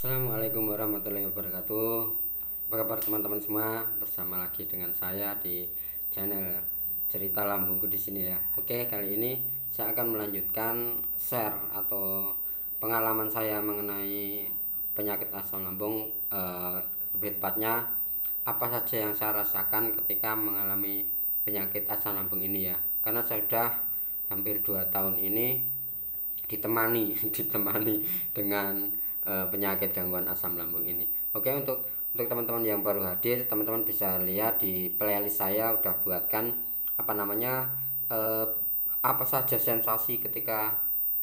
Assalamualaikum warahmatullahi wabarakatuh. Apa kabar teman-teman semua? Bersama lagi dengan saya di channel Cerita Lambungku di sini ya. Oke, kali ini saya akan melanjutkan share atau pengalaman saya mengenai penyakit asam lambung, lebih tepatnya apa saja yang saya rasakan ketika mengalami penyakit asam lambung ini ya. Karena saya sudah hampir 2 tahun ini ditemani ditemani dengan penyakit gangguan asam lambung ini. Oke, untuk teman-teman yang baru hadir, teman-teman bisa lihat di playlist saya udah buatkan apa namanya, eh, apa saja sensasi ketika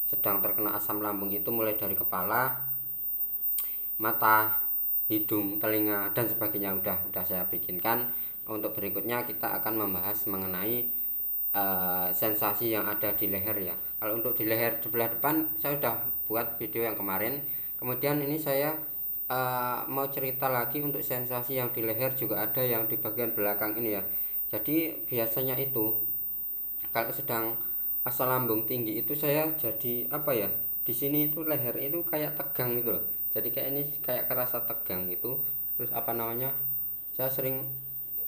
sedang terkena asam lambung itu, mulai dari kepala, mata, hidung, telinga dan sebagainya udah saya bikinkan. Untuk berikutnya kita akan membahas mengenai sensasi yang ada di leher ya. Kalau untuk di leher sebelah depan saya sudah buat video yang kemarin. Kemudian ini saya mau cerita lagi untuk sensasi yang di leher, juga ada yang di bagian belakang ini ya. Jadi biasanya itu kalau sedang asam lambung tinggi itu saya jadi apa ya, di sini itu leher itu kayak tegang gitu loh. Jadi kayak ini kayak kerasa tegang gitu. Terus apa namanya, saya sering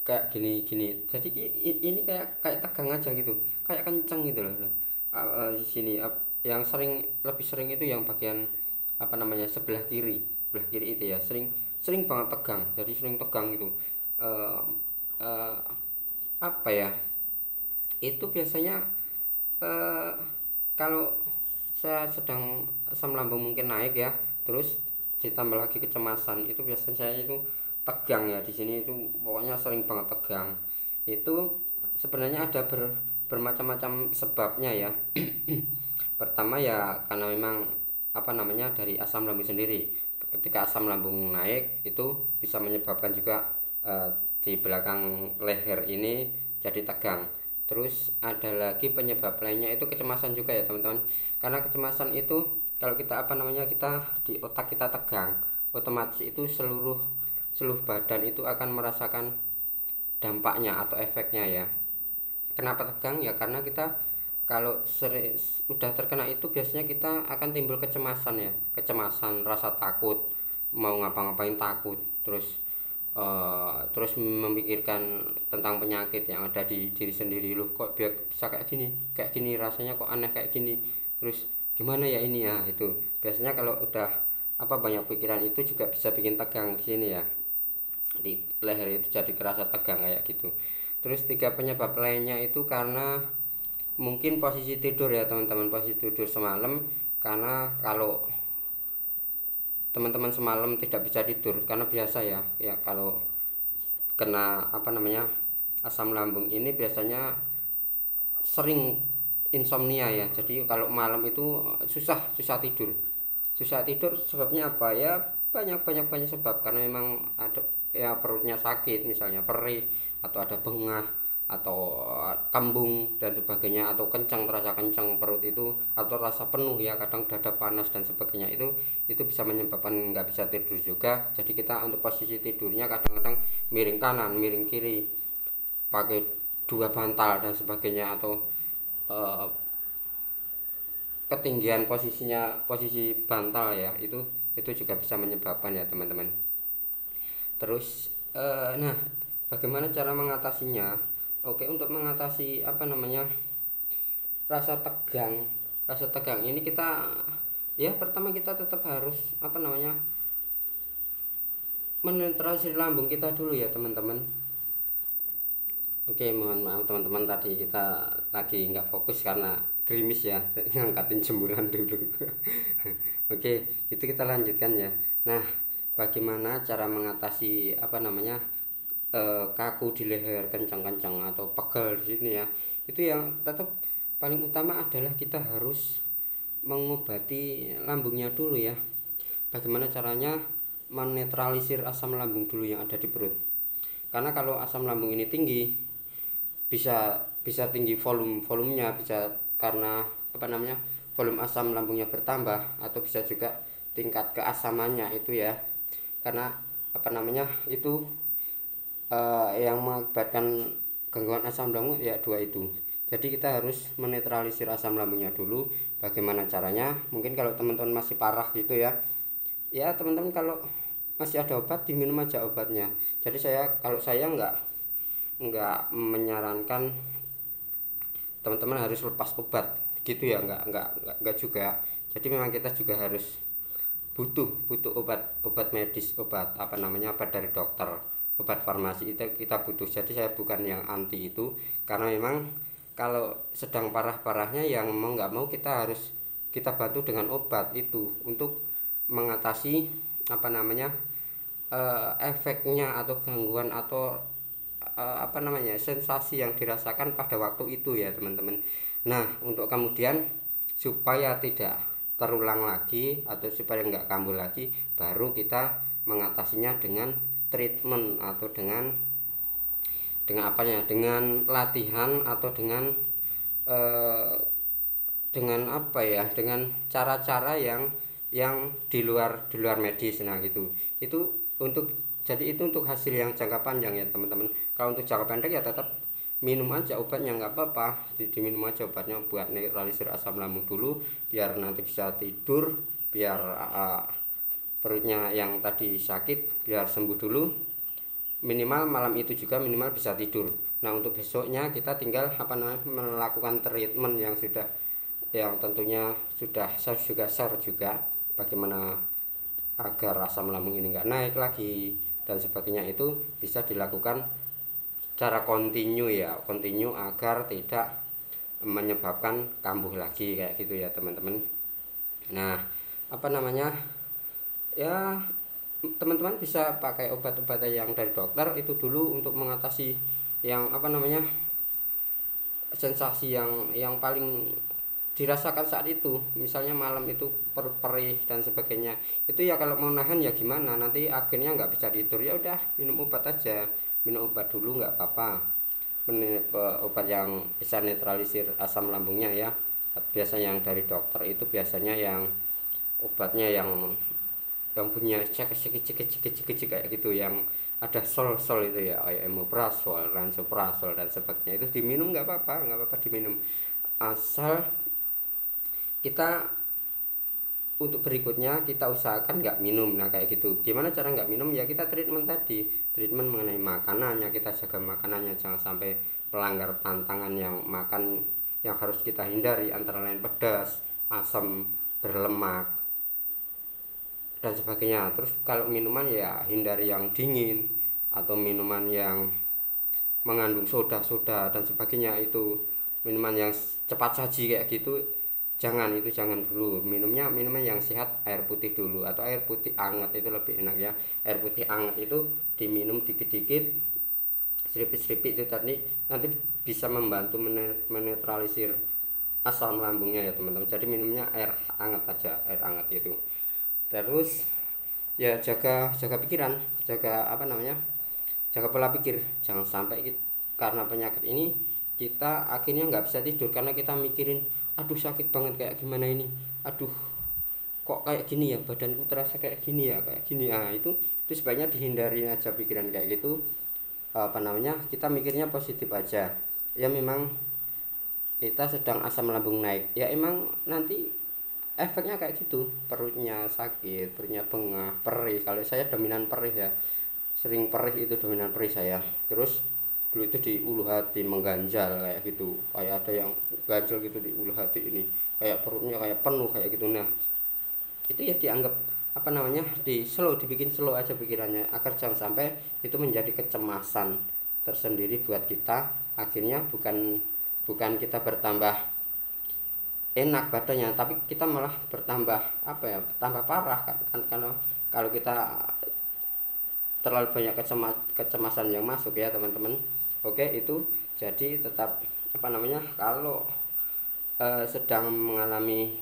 kayak gini gini, jadi ini kayak kayak tegang aja gitu, kayak kenceng gitu loh. Di sini yang lebih sering itu yang bagian apa namanya, sebelah kiri itu ya, sering sering banget tegang, jadi sering tegang gitu. Eh, eh, Apa ya, itu biasanya eh, kalau saya sedang asam lambung mungkin naik ya, terus ditambah lagi kecemasan, itu biasanya saya itu tegang ya di sini itu, pokoknya sering banget tegang. Itu sebenarnya ada bermacam-macam sebabnya ya. Pertama ya karena memang apa namanya, dari asam lambung sendiri. Ketika asam lambung naik itu bisa menyebabkan juga eh, di belakang leher ini jadi tegang. Terus ada lagi penyebab lainnya itu kecemasan juga ya teman-teman. Karena kecemasan itu kalau kita apa namanya, kita di otak kita tegang, otomatis itu seluruh seluruh badan itu akan merasakan dampaknya atau efeknya ya. Kenapa tegang ya, karena kita kalau udah terkena itu biasanya kita akan timbul kecemasan ya, kecemasan, rasa takut, mau ngapa-ngapain takut, terus memikirkan tentang penyakit yang ada di diri sendiri. Loh kok bisa kayak gini rasanya, kok aneh kayak gini, terus gimana ya ini ya. Itu biasanya kalau udah apa banyak pikiran itu juga bisa bikin tegang di sini ya, di leher itu jadi kerasa tegang kayak gitu. Terus tiga penyebab lainnya itu karena mungkin posisi tidur ya teman-teman, posisi tidur semalam. Karena kalau teman-teman semalam tidak bisa tidur, karena biasa ya ya kalau kena apa namanya asam lambung ini biasanya sering insomnia ya. Jadi kalau malam itu susah susah tidur, susah tidur. Sebabnya apa ya, banyak sebab. Karena memang ada ya, perutnya sakit misalnya, perih, atau ada bengah, atau kembung dan sebagainya, atau kencang, terasa kencang perut itu, atau rasa penuh ya, kadang dada panas dan sebagainya. Itu bisa menyebabkan nggak bisa tidur juga. Jadi kita untuk posisi tidurnya kadang-kadang miring kanan, miring kiri, pakai dua bantal dan sebagainya, atau eh, ketinggian posisinya, posisi bantal ya, itu juga bisa menyebabkan ya teman-teman. Terus nah, bagaimana cara mengatasinya? Oke, untuk mengatasi apa namanya rasa tegang, rasa tegang ini kita ya, pertama kita tetap harus apa namanya, menetralisir lambung kita dulu ya teman-teman. Oke, mohon maaf teman-teman, tadi kita lagi nggak fokus karena gerimis ya, ngangkatin jemuran dulu. Oke, itu kita lanjutkan ya. Nah, bagaimana cara mengatasi apa namanya, kaku di leher, kencang-kencang atau pegel di sini ya? Itu yang tetap paling utama adalah kita harus mengobati lambungnya dulu ya. Bagaimana caranya? Menetralisir asam lambung dulu yang ada di perut. Karena kalau asam lambung ini tinggi, bisa bisa tinggi volumenya, bisa karena apa namanya, volume asam lambungnya bertambah, atau bisa juga tingkat keasamannya itu ya. Karena apa namanya itu yang mengakibatkan gangguan asam lambung ya dua itu. Jadi kita harus menetralisir asam lambungnya dulu. Bagaimana caranya? Mungkin kalau teman-teman masih parah gitu ya, ya teman-teman kalau masih ada obat diminum aja obatnya. Jadi kalau saya nggak menyarankan teman-teman harus lepas obat gitu ya, nggak juga. Jadi memang kita juga harus butuh butuh obat medis, obat apa namanya, obat dari dokter, obat farmasi itu kita butuh. Jadi saya bukan yang anti itu, karena memang kalau sedang parah-parahnya yang mau nggak mau kita bantu dengan obat itu untuk mengatasi apa namanya, efeknya atau gangguan atau apa namanya, sensasi yang dirasakan pada waktu itu ya teman-teman. Nah untuk kemudian supaya tidak terulang lagi atau supaya nggak kambuh lagi, baru kita mengatasinya dengan treatment atau dengan apa ya, dengan latihan atau eh, dengan apa ya, dengan cara-cara yang di luar medis. Nah gitu, itu untuk jadi itu untuk hasil yang jangka panjang ya teman-teman. Kalau untuk jangka pendek ya tetap minum aja obatnya, nggak apa-apa, diminum aja obatnya buat netralisir asam lambung dulu, biar nanti bisa tidur, biar perutnya yang tadi sakit biar sembuh dulu, minimal malam itu juga minimal bisa tidur. Nah untuk besoknya kita tinggal apa namanya, melakukan treatment yang tentunya saya juga share juga bagaimana agar asam lambung ini nggak naik lagi dan sebagainya. Itu bisa dilakukan secara kontinu agar tidak menyebabkan kambuh lagi kayak gitu ya teman-teman. Nah apa namanya, ya teman-teman bisa pakai obat-obatan yang dari dokter itu dulu untuk mengatasi yang apa namanya, sensasi yang paling dirasakan saat itu. Misalnya malam itu perut perih dan sebagainya, itu ya kalau mau nahan ya gimana, nanti akhirnya nggak bisa tidur, ya udah minum obat aja, minum obat dulu nggak apa-apa. Obat yang bisa netralisir asam lambungnya ya, biasanya yang dari dokter itu biasanya yang obatnya yang punya cek cek cek cek cek cek kayak gitu, yang ada sol itu ya, kayak omeprazol, lansoprazol dan sebagainya, itu diminum nggak apa-apa diminum, asal kita untuk berikutnya kita usahakan nggak minum. Nah kayak gitu, gimana cara nggak minum ya, kita treatment mengenai makanannya, kita jaga makanannya, jangan sampai melanggar pantangan yang makan yang harus kita hindari, antara lain pedas, asam, berlemak dan sebagainya. Terus kalau minuman ya hindari yang dingin atau minuman yang mengandung soda dan sebagainya, itu minuman yang cepat saji kayak gitu jangan dulu. Minuman yang sehat, air putih dulu atau air putih anget itu lebih enak ya. Air putih anget itu diminum dikit-dikit, seripit-seripit, itu tadi nanti bisa membantu menetralisir asam lambungnya ya teman-teman. Jadi minumnya air hangat aja, air hangat itu. Terus ya jaga pikiran, jaga apa namanya, jaga pola pikir, jangan sampai karena penyakit ini kita akhirnya nggak bisa tidur karena kita mikirin, aduh sakit banget kayak gimana ini, aduh kok kayak gini ya, badanku terasa kayak gini ya, kayak gini. Ah itu sebaiknya dihindari aja pikiran kayak gitu. Apa namanya, kita mikirnya positif aja. Ya memang kita sedang asam lambung naik, ya emang nanti efeknya kayak gitu, perutnya sakit, perutnya bengah, perih. Kalau saya dominan perih ya, sering perih, itu dominan perih saya. Terus dulu itu di ulu hati mengganjal kayak gitu, kayak ada yang ganjal gitu di ulu hati ini, kayak perutnya kayak penuh kayak gitu. Nah itu ya dianggap apa namanya, dibikin slow aja pikirannya, agar jangan sampai itu menjadi kecemasan tersendiri buat kita. Akhirnya bukan kita bertambah enak badannya, tapi kita malah bertambah apa ya, bertambah parah kan kalau kita terlalu banyak kecemasan yang masuk ya teman-teman. Oke itu, jadi tetap apa namanya, kalau sedang mengalami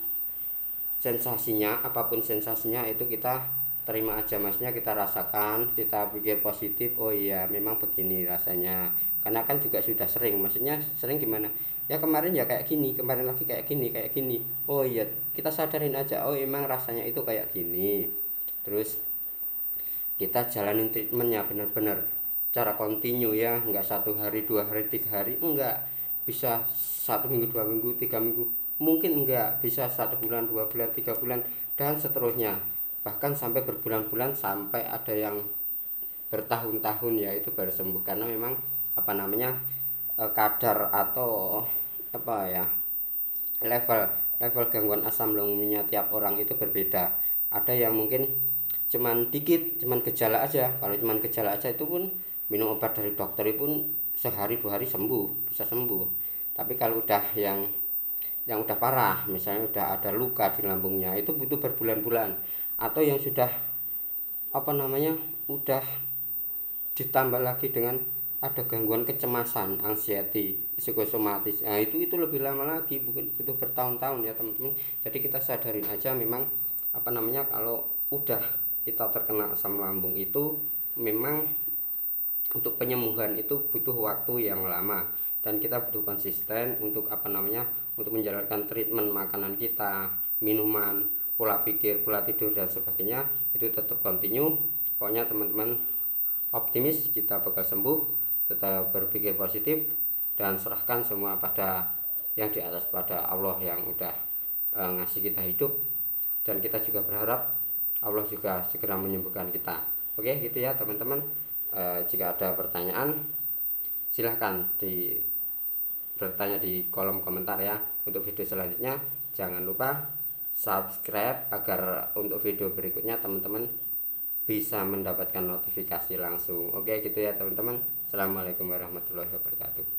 sensasinya, apapun sensasinya itu kita terima aja, maksudnya kita rasakan, kita pikir positif, oh iya memang begini rasanya, karena kan juga sudah sering, maksudnya sering gimana ya, kemarin ya kayak gini, kemarin lagi kayak gini, oh iya kita sadarin aja, oh emang rasanya itu kayak gini. Terus kita jalanin treatmentnya bener-bener cara kontinu ya, enggak 1 hari 2 hari 3 hari, enggak, bisa 1 minggu 2 minggu 3 minggu, mungkin enggak bisa 1 bulan 2 bulan 3 bulan dan seterusnya. bahkan sampai berbulan-bulan, sampai ada yang bertahun-tahun ya itu baru sembuh. Karena memang apa namanya, kadar atau apa ya, level level gangguan asam lambungnya tiap orang itu berbeda. Ada yang mungkin cuman dikit, cuman gejala aja. Kalau cuman gejala aja itu pun minum obat dari dokter pun sehari 2 hari sembuh, bisa sembuh. Tapi kalau udah yang udah parah, misalnya udah ada luka di lambungnya, itu butuh berbulan-bulan. Atau yang sudah apa namanya, udah ditambah lagi dengan ada gangguan kecemasan, anxiety, psikosomatis, nah itu lebih lama lagi, butuh bertahun-tahun ya teman-teman. Jadi kita sadarin aja, memang apa namanya, kalau udah kita terkena asam lambung itu memang untuk penyembuhan itu butuh waktu yang lama, dan kita butuh konsisten untuk apa namanya, untuk menjalankan treatment makanan kita, minuman, pola pikir, pola tidur dan sebagainya, itu tetap continue. Pokoknya teman-teman optimis kita bakal sembuh, tetap berpikir positif dan serahkan semua pada yang di atas, pada Allah yang udah ngasih kita hidup, dan kita juga berharap Allah juga segera menyembuhkan kita. Oke gitu ya teman-teman. Jika ada pertanyaan silahkan bertanya di kolom komentar ya. Untuk video selanjutnya jangan lupa subscribe agar untuk video berikutnya teman-teman bisa mendapatkan notifikasi langsung. Oke gitu ya teman-teman. Assalamualaikum warahmatullahi wabarakatuh.